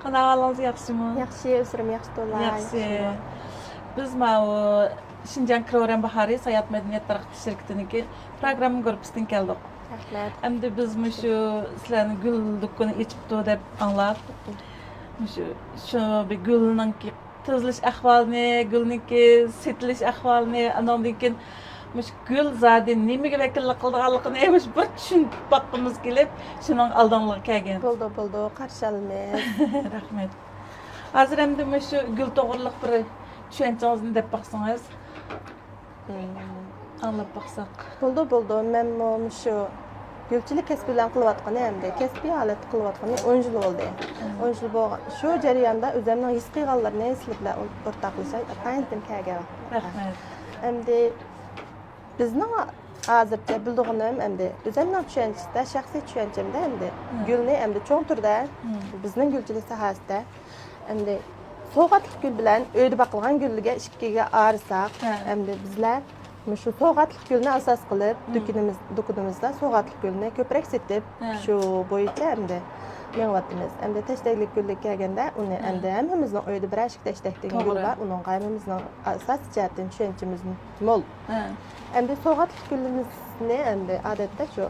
Kanalınız yaxşımı? Yaxşı, özürüm yaxşı dolar. Yaxşı. Biz o Şinjan Kroren Bahari Sayat Medeniyet Taraqti şirketiniki programı grupsidan keldik. Rahmet. Endi biz şu sizlarni gül dukkunu içipdi dep anlap. Şu bir gülninki tuzlish ahvolini, gülninki setilish ahvolini, andan keyin gül zade nimaga vakillik qilganligini emish bir tushunib boqqimiz kelib, shuning oldinligiga kelgan. Bo'ldi, qarshi olamiz. Rahmat. Hozir endi shu gül to'g'riliq bir tushunchangizni deb baqsangiz, anlab baqsaq. Bo'ldi. Men shu gülçilik kasbi bilan qilayotgan endi kasbiy holat qilayotgan 10 yil bo'ldi. 10 yil bo'lgan. Shu jarayonda o'zimning his qilganlarini sizlar bilan o'rtoqlashib, qayintim kelgan. Rahmat. Endi bizning hozircha bildig'im endi o'zimning tushunchimda, shaxsiy tushunchamda endi gulni endi cho'ng turda bizning gulchilik sohasida endi so'g'atlik gul bilan uyda boqilgan gulga ikkiga ayirsak, endi bizlar shu so'g'atlik gulni asos qilib do'konimizda so'g'atlik gulni ko'proq setib, shu bo'yicha endi meng'avatimiz. Endi tashdaglik gulga kelganda uni endi hammamizning uyda bir ashik tashdaglik gul bor, uning hammamizning asos jihatdan tushunchimiz mo'l. Endi so'g'atlik gulimizni endi odatda shu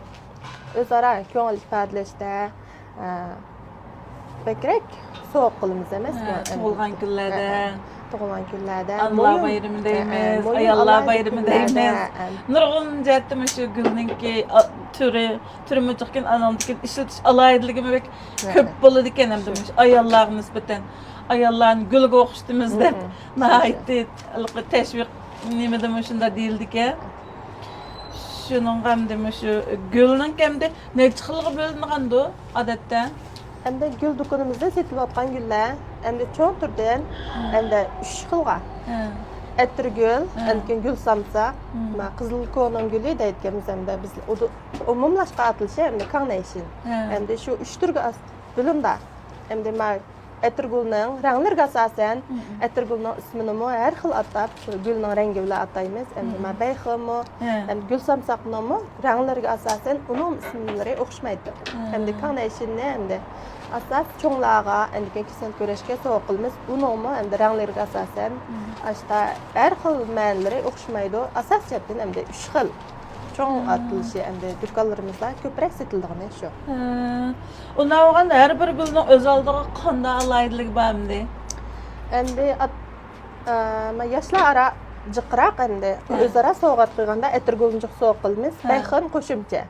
o'zaro ko'ngil ifodalashda bakrak so'q qilamiz emasmi? Tug'ilgan kunlarda, Allah bayramı deymiz, ayollar bayramı deymiz. Nurg'un jihatdan shu gulninki türü chiqqan anandikin ishlatish alayidligimi ko'p bo'ladi ekan endi ayollarga nisbatan. Ayollarni gulga o'xshatamiz deb nihoyatda tashviq nimada shunda deyildi ekan. Şunun hamda shu gulning hamda necha xilga bo'lingandu odatda? Endi gul do'konimizda setilayotgan gullar endi cho'ng turdan endi 3 xilga. Atirgul, endi gul samsa, qizil ko'ning guli deyotganmiz endi biz umumlashqa atilishi endi carnation. Endi shu 3 turga bo'limda. Endi atirgulning ranglariga asosan atirgulning ismini har xil atab, gulning rangi bilan ataymiz. Endi bayximi, endi gul samsaqning ranglariga asosan uning ismlari o'xshamaydi. Endi carnationni endi asas cho'nglarga endi kesen ko'rishga so'q qilamiz. Uning endi ranglariga asosan ashta har xil ma'nolari o'xshamaydi. Asas jihatdan endi 3 xil cho'ng atilishi endi do'konlarimizda ko'proq setildigani shu. Undan har bir gulning o'z oldiga qanday alayidligi bormi? Endi yoshlar ara jiqroq endi o'zaro sovg'at qilganda atirgulni so'q qilamiz. Bayxin qo'shimcha.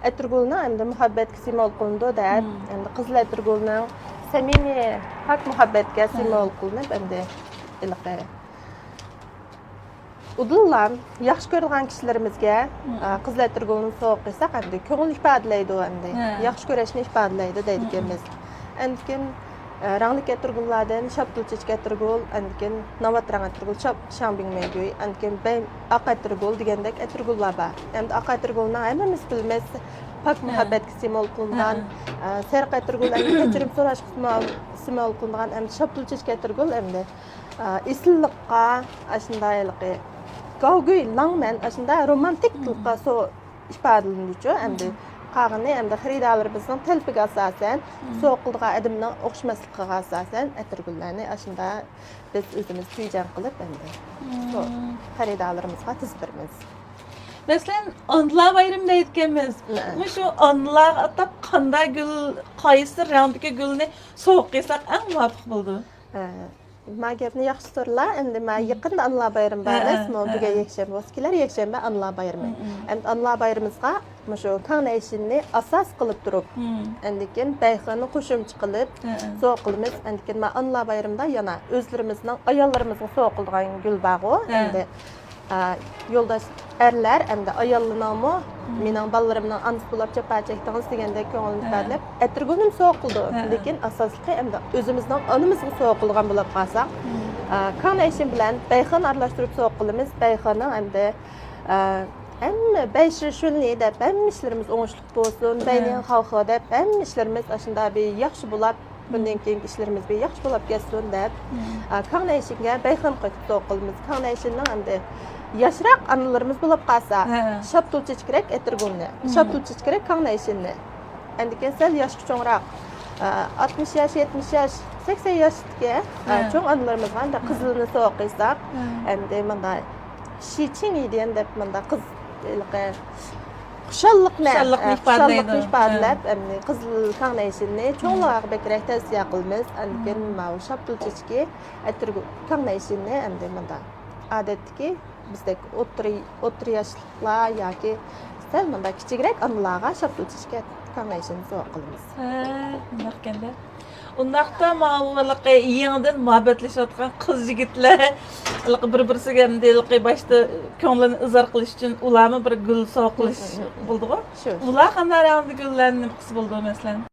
Atirgulni endi muhabbatga simol qilindi deb, endi qizil atirgulni samimiy haq muhabbatga simol qilinib endi ilqi udullar yaxshi ko'rgan kishilarimizga qizil atirgulni so'q qilsak endi ko'ngil ifodalaydi endi yaxshi ko'rishni ifodalaydi deydiganmiz. Endi rangli atirgullardan shaptulchich atirgul, endi navatrang atirgul, shambing meguy, endi oq atirgul degandek atirgullar bor. Endi oq atirgulni hammamiz bilamiz, pak muhabbatga simol qilingan, sariq atirgul endi kechirim so'rash simol qilingan, endi shaptulchich atirgul endi esillikqa shundaylikqa gavguy langman shunday romantiklikqa ifodalanuvchi endi qag'ini endi xaridorlarimizning talbiga asosan so'q qilgan adimning o'xshamasligiga asosan atirgullarni shunda biz o'zimiz tuyjan qilib endi xaridorlarimizga tizdiramiz. Masalan, anlar bayramida aytganmiz. Shu anlar atab qanday gul, qaysi rangdagi gulni so'q qilsak eng muvofiq bo'ldi? Magabni yaxshi so'rlar. Endi men yaqinda anlar bayrami bor emasmi? Bugun yakshanba bo'lsa, yakshanba anlar bayrami. Endi anlar bayramimizga shu carnation'ni asos qilib turib, endi keyin bayxini qo'shimcha qilib so'q qilamiz. Endi keyin men anlar bayramida yana o'zlarimizning ayollarimizga so'q qilgan gul bor. Endi yo'ldosh erlar endi ayollarningmi mening bolalarimning anisi bo'lib chapa chekdingiz degandek ko'ngilni ifodalab atirgulni so'q qildi. Lekin asosli endi o'zimizning onimizga so'q qilgan bo'lib qolsak, carnation bilan bayxin aralashtirib so'q qilamiz. Bayxini endi hamma bayshi shunli deb hamma ishlarimiz o'ngishli bo'lsin, bayning xalqi deb hamma ishlarimiz shunda bir yaxshi bo'lib bundan keyingi ishlarimiz bir yaxshi bo'lib ketsin deb carnationga bayxin qo'yib so'q qilamiz. Carnationning endi yoshroq analarimiz bo'lib qolsa, shaptulchich kerak atirgulni, shaptulchich kerak carnationni. Endi sal yoshi cho'ngroq 60 yosh, 70 yosh, 80 yaşdaki çoğun analarımız var. Da kızılını soğukuysak, endi manda şiçin iyiden de manda kız Xuşallıqni ifadeläp, emni qızıl kan eşini çoğunluğa bekrek tavsiye qılmaz. Anken maw şapılçıçki ätür kan eşini emdi manda adetki bizdek otry yaşlılar yoki sel manda kiçigrek anılağa şapılçıçki kan eşini soğuk qılmaz. Undaqkende. Undaqda mağluqı yenidən muhabbetleşiyotgan qız yigitler bir-birisiga emdi başta ko'nglini izhor qilish uchun ularni bir gul so'qilish bo'ldi-ku. Ular qanday gullarni qis bo'ldi masalan?